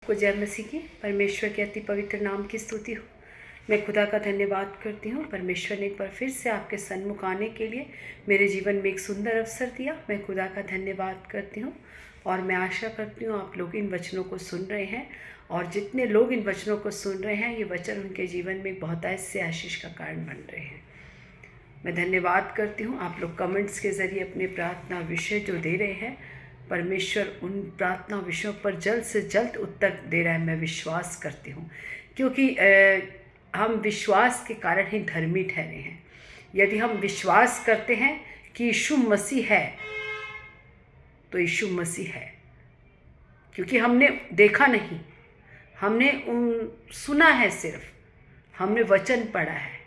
को जय मसीह की। परमेश्वर के अति पवित्र नाम की स्तुति हो। मैं खुदा का धन्यवाद करती हूँ। परमेश्वर ने एक बार फिर से आपके सन्मुख आने के लिए मेरे जीवन में एक सुंदर अवसर दिया। मैं खुदा का धन्यवाद करती हूँ और मैं आशा करती हूँ आप लोग इन वचनों को सुन रहे हैं, और जितने लोग इन वचनों को सुन रहे हैं ये वचन उनके जीवन में बहुत ऐसे आशीष का कारण बन रहे हैं। मैं धन्यवाद करती हूँ आप लोग कमेंट्स के ज़रिए अपने प्रार्थना विषय जो दे रहे हैं। परमेश्वर उन प्रार्थना विषयों पर जल्द से जल्द उत्तर दे रहा है, मैं विश्वास करती हूँ, क्योंकि हम विश्वास के कारण ही धर्मी ठहरे हैं। यदि हम विश्वास करते हैं कि यीशु मसीह है तो यीशु मसीह है, क्योंकि हमने देखा नहीं, हमने सुना है, सिर्फ हमने वचन पढ़ा है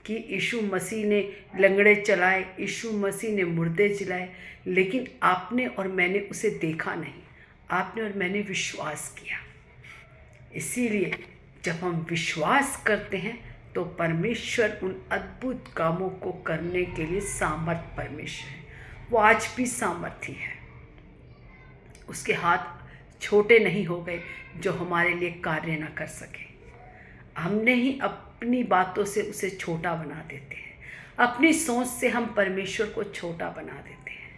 कि यीशु मसीह ने लंगड़े चलाए, यीशु मसीह ने मुर्दे जिलाए, लेकिन आपने और मैंने उसे देखा नहीं, आपने और मैंने विश्वास किया। इसीलिए जब हम विश्वास करते हैं तो परमेश्वर उन अद्भुत कामों को करने के लिए सामर्थ परमेश्वर है। वो आज भी सामर्थी है। उसके हाथ छोटे नहीं हो गए जो हमारे लिए कार्य ना कर सके। हमने ही अपनी बातों से उसे छोटा बना देते हैं, अपनी सोच से हम परमेश्वर को छोटा बना देते हैं,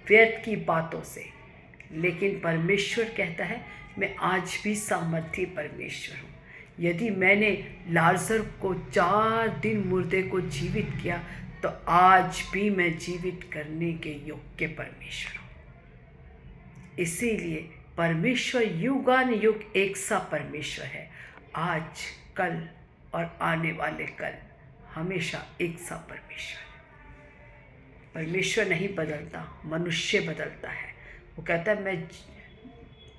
व्यर्थ की बातों से। लेकिन परमेश्वर कहता है मैं आज भी सामर्थी परमेश्वर हूँ। यदि मैंने लाजर को 4 दिन मुर्दे को जीवित किया तो आज भी मैं जीवित करने के योग्य परमेश्वर हूँ। इसीलिए परमेश्वर युगानुयुग एक सा परमेश्वर है। आज, कल और आने वाले कल हमेशा एक सा परमेश्वर है। परमेश्वर नहीं बदलता, मनुष्य बदलता है। वो कहता है मैं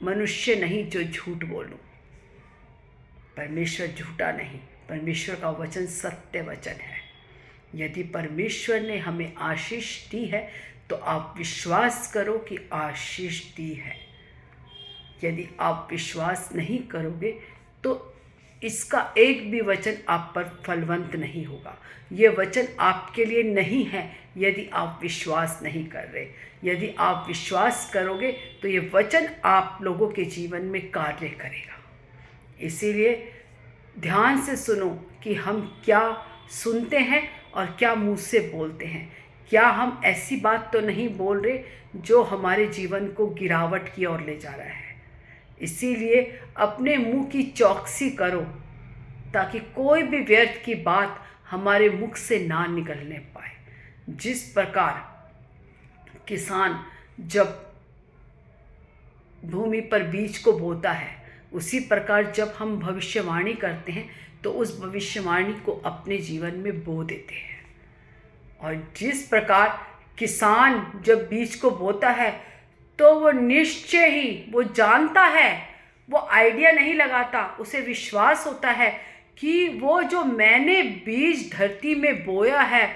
मनुष्य नहीं जो झूठ बोलूं। परमेश्वर झूठा नहीं, परमेश्वर का वचन सत्य वचन है। यदि परमेश्वर ने हमें आशीष दी है तो आप विश्वास करो कि आशीष दी है। यदि आप विश्वास नहीं करोगे तो इसका एक भी वचन आप पर फलवंत नहीं होगा। ये वचन आपके लिए नहीं है यदि आप विश्वास नहीं कर रहे। यदि आप विश्वास करोगे तो ये वचन आप लोगों के जीवन में कार्य करेगा। इसीलिए ध्यान से सुनो कि हम क्या सुनते हैं और क्या मुंह से बोलते हैं। क्या हम ऐसी बात तो नहीं बोल रहे जो हमारे जीवन को गिरावट की ओर ले जा रहा है। इसीलिए अपने मुंह की चौकसी करो ताकि कोई भी व्यर्थ की बात हमारे मुख से ना निकलने पाए। जिस प्रकार किसान जब भूमि पर बीज को बोता है, उसी प्रकार जब हम भविष्यवाणी करते हैं तो उस भविष्यवाणी को अपने जीवन में बो देते हैं। और जिस प्रकार किसान जब बीज को बोता है तो वो निश्चय ही वो जानता है, वो आइडिया नहीं लगाता, उसे विश्वास होता है कि वो जो मैंने बीज धरती में बोया है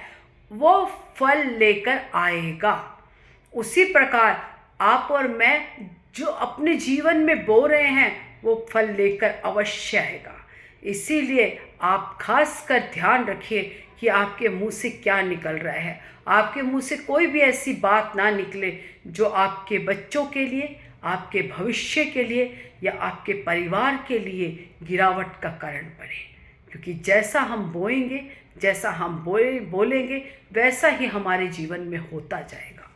वो फल लेकर आएगा। उसी प्रकार आप और मैं जो अपने जीवन में बो रहे हैं वो फल लेकर अवश्य आएगा। इसीलिए आप खास कर ध्यान रखिए कि आपके मुंह से क्या निकल रहा है। आपके मुंह से कोई भी ऐसी बात ना निकले जो आपके बच्चों के लिए, आपके भविष्य के लिए या आपके परिवार के लिए गिरावट का कारण बने। क्योंकि जैसा हम बोएंगे, जैसा हम बोलेंगे वैसा ही हमारे जीवन में होता जाएगा।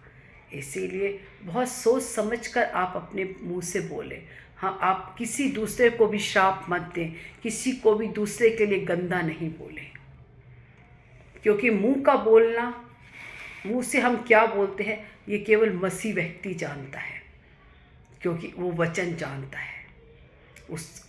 इसीलिए बहुत सोच समझकर आप अपने मुंह से बोलें। हाँ, आप किसी दूसरे को भी श्राप मत दें, किसी को भी दूसरे के लिए गंदा नहीं बोलें, क्योंकि मुंह का बोलना, मुंह से हम क्या बोलते हैं ये केवल मसीह व्यक्ति जानता है, क्योंकि वो वचन जानता है।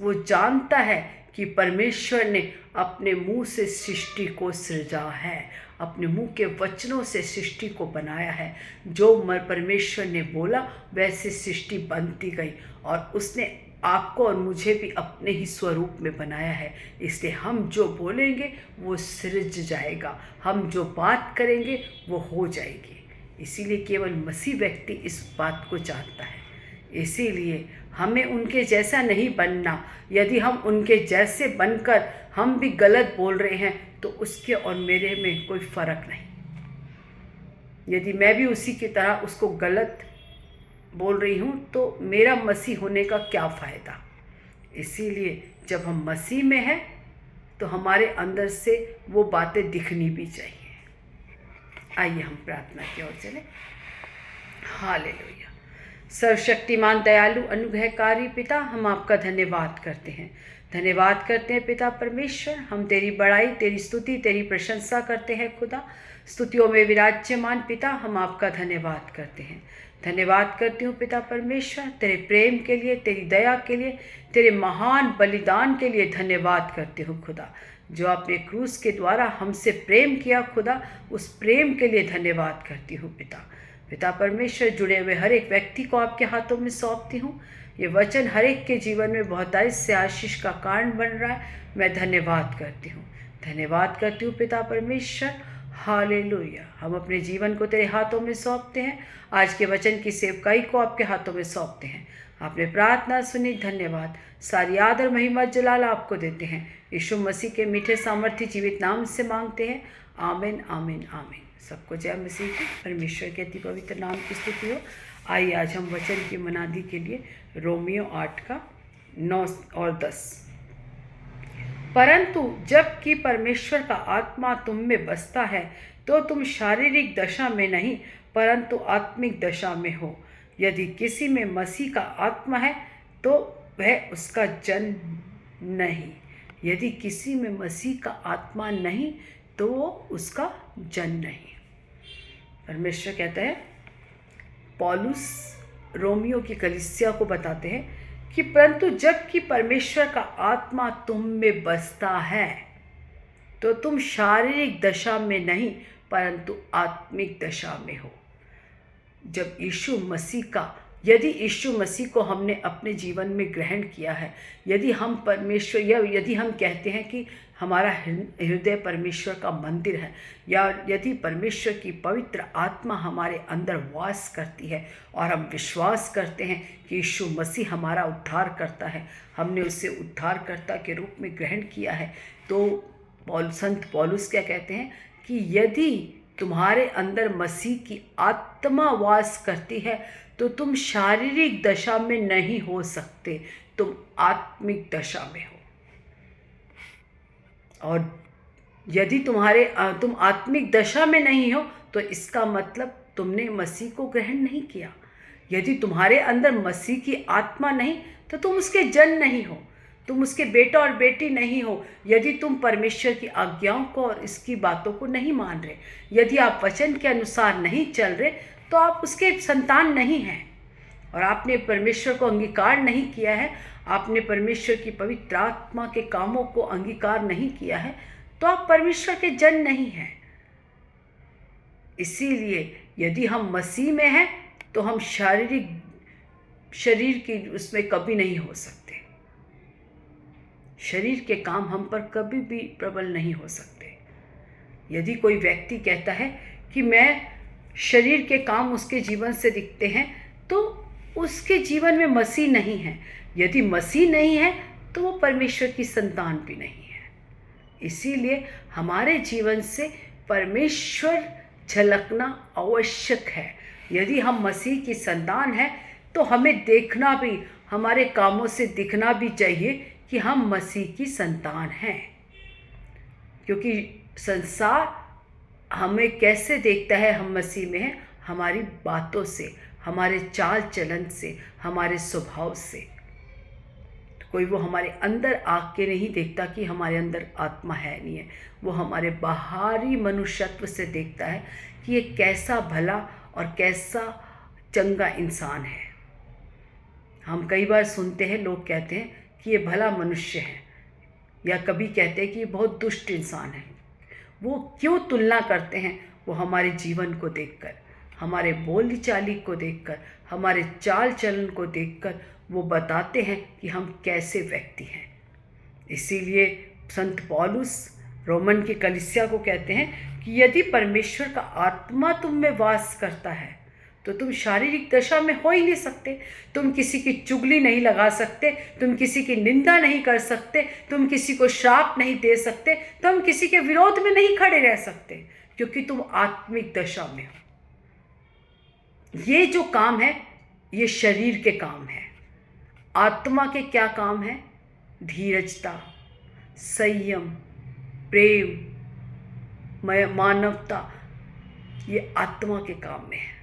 वो जानता है कि परमेश्वर ने अपने मुंह से सृष्टि को सृजा है, अपने मुंह के वचनों से सृष्टि को बनाया है। जो परमेश्वर ने बोला वैसे सृष्टि बनती गई, और उसने आपको और मुझे भी अपने ही स्वरूप में बनाया है। इसलिए हम जो बोलेंगे वो सृज जाएगा, हम जो बात करेंगे वो हो जाएगी। इसीलिए केवल मसीह व्यक्ति इस बात को जानता है। इसीलिए हमें उनके जैसा नहीं बनना। यदि हम उनके जैसे बनकर हम भी गलत बोल रहे हैं तो उसके और मेरे में कोई फ़र्क नहीं। यदि मैं भी उसी की तरह उसको गलत बोल रही हूँ तो मेरा मसीह होने का क्या फ़ायदा। इसीलिए जब हम मसीह में हैं तो हमारे अंदर से वो बातें दिखनी भी चाहिए। आइए हम प्रार्थना की ओर चलें। हालेलुया। सर्वशक्तिमान दयालु अनुग्रहकारी पिता, हम आपका धन्यवाद करते हैं। धन्यवाद करते हैं पिता परमेश्वर, हम तेरी बड़ाई, तेरी स्तुति, तेरी प्रशंसा करते हैं खुदा। स्तुतियों में विराज्यमान पिता, हम आपका धन्यवाद करते हैं। धन्यवाद करती हूँ पिता परमेश्वर, तेरे प्रेम के लिए, तेरी दया के लिए, तेरे महान बलिदान के लिए धन्यवाद करती हूँ खुदा। जो आपने क्रूस के द्वारा हमसे प्रेम किया खुदा, उस प्रेम के लिए धन्यवाद करती हूँ पिता। पिता परमेश्वर, जुड़े हुए हर एक व्यक्ति को आपके हाथों में सौंपती हूँ। ये वचन हर एक के जीवन में बहुतायत से आशीष का कारण बन रहा है। मैं धन्यवाद करती हूँ, धन्यवाद करती हूँ पिता परमेश्वर। हालेलुया। हम अपने जीवन को तेरे हाथों में सौंपते हैं। आज के वचन की सेवकाई को आपके हाथों में सौंपते हैं। आपने प्रार्थना सुनी, धन्यवाद। सारी आदर महिमा जलाल आपको देते हैं। यीशु मसीह के मीठे सामर्थ्य जीवित नाम से मांगते हैं। आमीन, आमीन, आमीन। सबको जय मसीह की, परमेश्वर के अति पवित्र नाम की स्तुति हो। आइए आज हम वचन की मनादी के लिए रोमियो 8 का 9 और 10। परंतु जबकि परमेश्वर का आत्मा तुम में बसता है तो तुम शारीरिक दशा में नहीं परंतु आत्मिक दशा में हो। यदि किसी में मसीह का आत्मा है तो वह उसका जन्म नहीं। यदि किसी में मसीह का आत्मा नहीं तो वो उसका जन्म नहीं। परमेश्वर कहता है, पौलुस रोमियो की कलीसिया को बताते हैं कि परंतु जबकि परमेश्वर का आत्मा तुम में बसता है तो तुम शारीरिक दशा में नहीं परंतु आत्मिक दशा में हो। जब यीशु मसीह का, यदि यीशु मसीह को हमने अपने जीवन में ग्रहण किया है, यदि हम परमेश्वर, या यदि हम कहते हैं कि हमारा हृदय परमेश्वर का मंदिर है, या यदि परमेश्वर की पवित्र आत्मा हमारे अंदर वास करती है और हम विश्वास करते हैं कि यीशु मसीह हमारा उद्धार करता है, हमने उसे उद्धारकर्ता के रूप में ग्रहण किया है, तो संत पौलुस क्या कहते हैं कि यदि तुम्हारे अंदर मसीह की आत्मा वास करती है तो तुम शारीरिक दशा में नहीं हो सकते, तुम आत्मिक दशा में हो। और यदि तुम आत्मिक दशा में नहीं हो तो इसका मतलब तुमने मसीह को ग्रहण नहीं किया। यदि तुम्हारे अंदर मसीह की आत्मा नहीं तो तुम उसके जन नहीं हो, तुम उसके बेटा और बेटी नहीं हो। यदि तुम परमेश्वर की आज्ञाओं को और इसकी बातों को नहीं मान रहे, यदि आप वचन के अनुसार नहीं चल रहे, तो आप उसके संतान नहीं हैं और आपने परमेश्वर को अंगीकार नहीं किया है, आपने परमेश्वर की पवित्र आत्मा के कामों को अंगीकार नहीं किया है, तो आप परमेश्वर के जन नहीं हैं। इसीलिए यदि हम मसीह में हैं तो हम शरीर की उसमें कभी नहीं हो सकते। शरीर के काम हम पर कभी भी प्रबल नहीं हो सकते। यदि कोई व्यक्ति कहता है कि मैं शरीर के काम उसके जीवन से दिखते हैं तो उसके जीवन में मसीह नहीं है। यदि मसीह नहीं है तो वो परमेश्वर की संतान भी नहीं है। इसीलिए हमारे जीवन से परमेश्वर झलकना आवश्यक है। यदि हम मसीह की संतान हैं तो हमें देखना भी, हमारे कामों से दिखना भी चाहिए कि हम मसीह की संतान हैं। क्योंकि संसार हमें कैसे देखता है हम मसीह में हैं? हमारी बातों से, हमारे चाल चलन से, हमारे स्वभाव से। कोई वो हमारे अंदर आके नहीं देखता कि हमारे अंदर आत्मा है नहीं है, वो हमारे बाहरी मनुष्यत्व से देखता है कि ये कैसा भला और कैसा चंगा इंसान है। हम कई बार सुनते हैं, लोग कहते हैं कि ये भला मनुष्य है, या कभी कहते हैं कि ये बहुत दुष्ट इंसान है। वो क्यों तुलना करते हैं? वो हमारे जीवन को देखकर, हमारे बोली चाली को देखकर, हमारे चाल चलन को देखकर वो बताते हैं कि हम कैसे व्यक्ति हैं। इसीलिए संत पौलुस रोमन की कलीसिया को कहते हैं कि यदि परमेश्वर का आत्मा तुम में वास करता है तो तुम शारीरिक दशा में हो ही नहीं सकते। तुम किसी की चुगली नहीं लगा सकते, तुम किसी की निंदा नहीं कर सकते, तुम किसी को श्राप नहीं दे सकते, तुम किसी के विरोध में नहीं खड़े रह सकते, क्योंकि तुम आत्मिक दशा में हो। ये जो काम है ये शरीर के काम है। आत्मा के क्या काम है? धीरजता, संयम, प्रेम, मानवता, ये आत्मा के काम में है।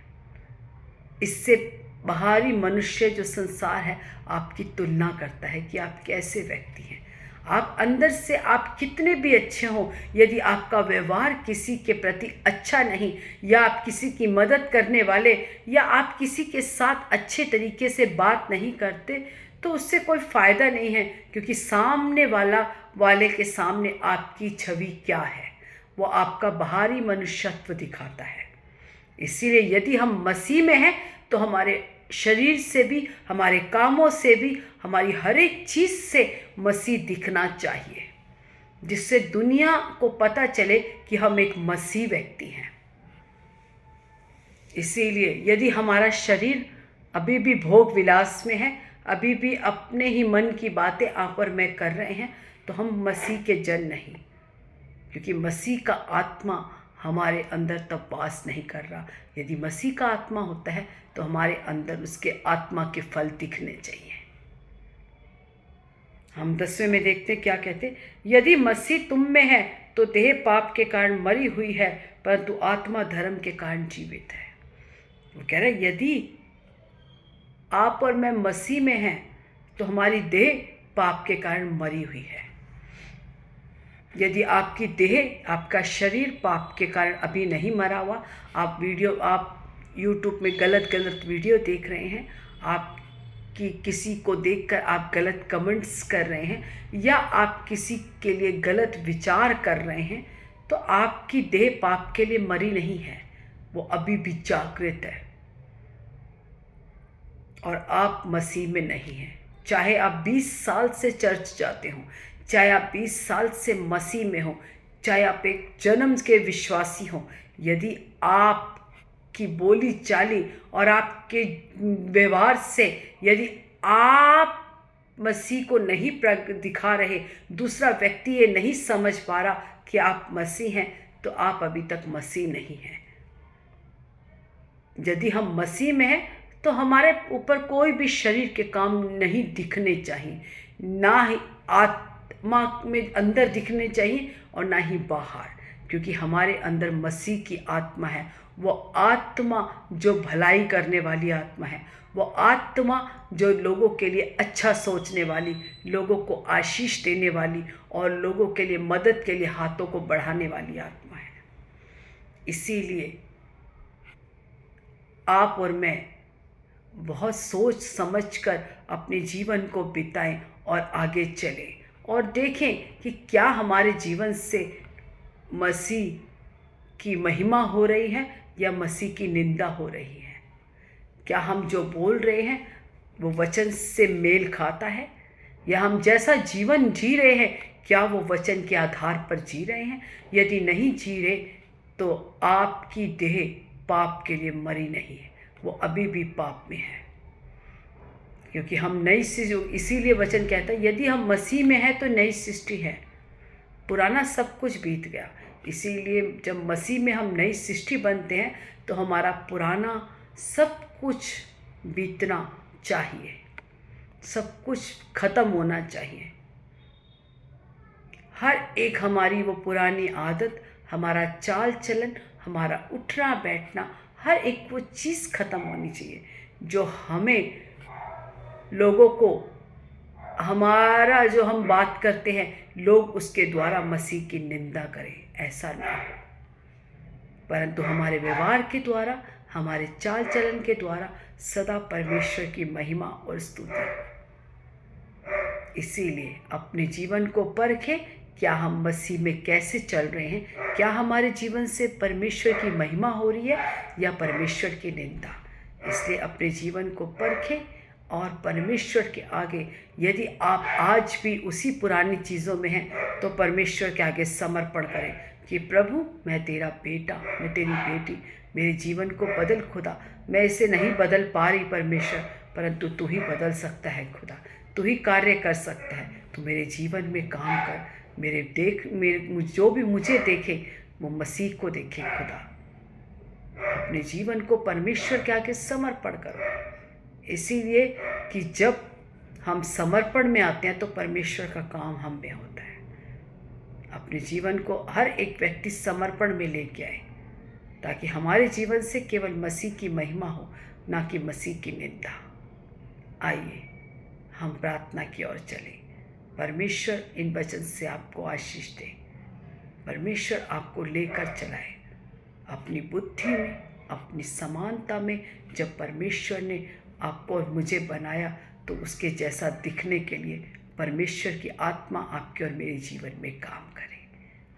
इससे बाहरी मनुष्य जो संसार है आपकी तुलना करता है कि आप कैसे व्यक्ति हैं। आप अंदर से आप कितने भी अच्छे हों, यदि आपका व्यवहार किसी के प्रति अच्छा नहीं, या आप किसी की मदद करने वाले, या आप किसी के साथ अच्छे तरीके से बात नहीं करते, तो उससे कोई फ़ायदा नहीं है। क्योंकि सामने वाले के सामने आपकी छवि क्या है? वो आपका बाहरी मनुष्यत्व दिखाता है। इसीलिए यदि हम मसीह में हैं तो हमारे शरीर से भी, हमारे कामों से भी, हमारी हर एक चीज़ से मसीह दिखना चाहिए, जिससे दुनिया को पता चले कि हम एक मसीह व्यक्ति हैं। इसीलिए यदि हमारा शरीर अभी भी भोग विलास में है, अभी भी अपने ही मन की बातें आप और मैं कर रहे हैं, तो हम मसीह के जन नहीं। क्योंकि मसीह का आत्मा हमारे अंदर तब वास नहीं कर रहा। यदि मसीह का आत्मा होता है तो हमारे अंदर उसके आत्मा के फल दिखने चाहिए। हम 10वें में देखते क्या कहते, यदि मसीह तुम में है तो देह पाप के कारण मरी हुई है, परंतु आत्मा धर्म के कारण जीवित है। वो कह रहे यदि आप और मैं मसीह में हैं तो हमारी देह पाप के कारण मरी हुई है। यदि आपकी देह, आपका शरीर पाप के कारण अभी नहीं मरा हुआ, आप यूट्यूब में गलत वीडियो देख रहे हैं, आपकी किसी को देखकर आप गलत कमेंट्स कर रहे हैं, या आप किसी के लिए गलत विचार कर रहे हैं, तो आपकी देह पाप के लिए मरी नहीं है, वो अभी भी जागृत है और आप मसीह में नहीं हैं। चाहे आप 20 साल से चर्च जाते हो, चाहे आप 20 साल से मसीह में हो, चाहे आप एक जन्म के विश्वासी हो, यदि आपकी बोली चाली और आपके व्यवहार से यदि आप मसीह को नहीं दिखा रहे, दूसरा व्यक्ति ये नहीं समझ पा रहा कि आप मसीह हैं, तो आप अभी तक मसीह नहीं हैं। यदि हम मसीह में हैं तो हमारे ऊपर कोई भी शरीर के काम नहीं दिखने चाहिए, ना ही आत्मा में अंदर दिखने चाहिए और ना ही बाहर। क्योंकि हमारे अंदर मसीह की आत्मा है, वो आत्मा जो भलाई करने वाली आत्मा है, वो आत्मा जो लोगों के लिए अच्छा सोचने वाली, लोगों को आशीष देने वाली और लोगों के लिए मदद के लिए हाथों को बढ़ाने वाली आत्मा है। इसीलिए आप और मैं बहुत सोच समझकर अपने जीवन को बिताएं और आगे चलें और देखें कि क्या हमारे जीवन से मसीह की महिमा हो रही है या मसीह की निंदा हो रही है। क्या हम जो बोल रहे हैं वो वचन से मेल खाता है, या हम जैसा जीवन जी रहे हैं क्या वो वचन के आधार पर जी रहे हैं। यदि नहीं जी रहे तो आपकी देह पाप के लिए मरी नहीं है, वो अभी भी पाप में है। क्योंकि हम नई सृष्टि, इसीलिए वचन कहता है यदि हम मसीह में हैं तो नई सृष्टि है, पुराना सब कुछ बीत गया। इसीलिए जब मसीह में हम नई सृष्टि बनते हैं तो हमारा पुराना सब कुछ बीतना चाहिए, सब कुछ खत्म होना चाहिए। हर एक हमारी वो पुरानी आदत, हमारा चाल चलन, हमारा उठना बैठना, हर एक वो चीज़ खत्म होनी चाहिए जो हमें लोगों को, हमारा जो हम बात करते हैं लोग उसके द्वारा मसीह की निंदा करें, ऐसा ना हो। परंतु हमारे व्यवहार के द्वारा, हमारे चाल चलन के द्वारा सदा परमेश्वर की महिमा और स्तुति। इसीलिए अपने जीवन को परखें, क्या हम मसीह में कैसे चल रहे हैं, क्या हमारे जीवन से परमेश्वर की महिमा हो रही है या परमेश्वर की निंदा। इसलिए अपने जीवन को परखें और परमेश्वर के आगे, यदि आप आज भी उसी पुरानी चीज़ों में हैं तो परमेश्वर के आगे समर्पण करें कि प्रभु मैं तेरा बेटा, मैं तेरी बेटी, मेरे जीवन को बदल खुदा। मैं इसे नहीं बदल पा रही परमेश्वर, परंतु तू ही बदल सकता है खुदा, तू ही कार्य कर सकता है। तू मेरे जीवन में काम कर, मेरे जो भी मुझे देखे वो मसीह को देखे खुदा। अपने जीवन को परमेश्वर के आगे समर्पण करो। इसीलिए कि जब हम समर्पण में आते हैं तो परमेश्वर का काम हम में होता है। अपने जीवन को हर एक व्यक्ति समर्पण में लेके आए ताकि हमारे जीवन से केवल मसीह की महिमा हो, ना कि मसीह की निंदा। आइए हम प्रार्थना की ओर चलें। परमेश्वर इन वचन से आपको आशीष दे। परमेश्वर आपको लेकर चलाए अपनी बुद्धि में, अपनी समानता में। जब परमेश्वर ने आपको और मुझे बनाया तो उसके जैसा दिखने के लिए परमेश्वर की आत्मा आपके और मेरे जीवन में काम करे।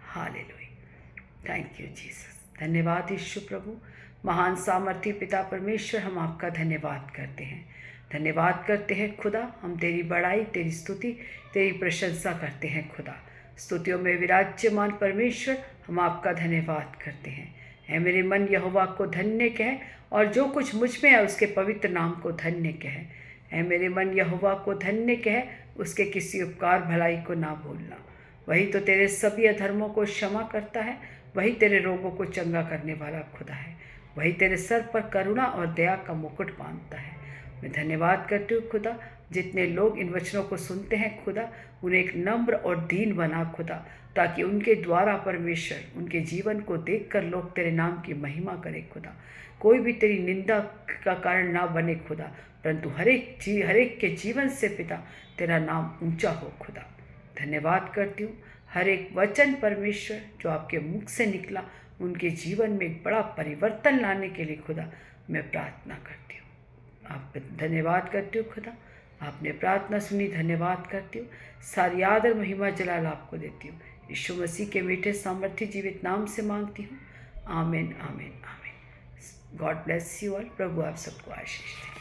हालेलुया। Thank you Jesus. धन्यवाद यीशु प्रभु। महान सामर्थी पिता परमेश्वर, हम आपका धन्यवाद करते हैं। धन्यवाद करते हैं खुदा। हम तेरी बड़ाई, तेरी स्तुति, तेरी प्रशंसा करते हैं खुदा। स्तुतियों में विराज्यमान परमेश्वर, हम आपका धन्यवाद करते हैं। है मेरे मन यहोवा को धन्य कहे, और जो कुछ मुझ में है उसके पवित्र नाम को धन्य कहे। है मेरे मन यहोवा को धन्य कहे, उसके किसी उपकार भलाई को ना भूलना। वही तो तेरे सभी अधर्मों को क्षमा करता है, वही तेरे रोगों को चंगा करने वाला खुदा है। वही तेरे सर पर करुणा और दया का मुकुट बांधता है। मैं धन्यवाद करती हूँ खुदा, जितने लोग इन वचनों को सुनते हैं खुदा, उन्हें एक नम्र और दीन बना खुदा, ताकि उनके द्वारा परमेश्वर उनके जीवन को देखकर लोग तेरे नाम की महिमा करें खुदा। कोई भी तेरी निंदा का कारण ना बने खुदा, परंतु हर एक के जीवन से पिता तेरा नाम ऊंचा हो खुदा। धन्यवाद करती हूँ हर एक वचन परमेश्वर जो आपके मुख से निकला, उनके जीवन में एक बड़ा परिवर्तन लाने के लिए खुदा मैं प्रार्थना करती हूँ। आप धन्यवाद करती हूँ खुदा, आपने प्रार्थना सुनी। धन्यवाद करती हूँ। सारी आदर महिमा जलाल आपको देती हूँ। यीशु मसीह के मीठे सामर्थ्य जीवित नाम से मांगती हूँ। आमीन, आमीन, आमीन। God bless you all. प्रभु आप सबको आशीष दे।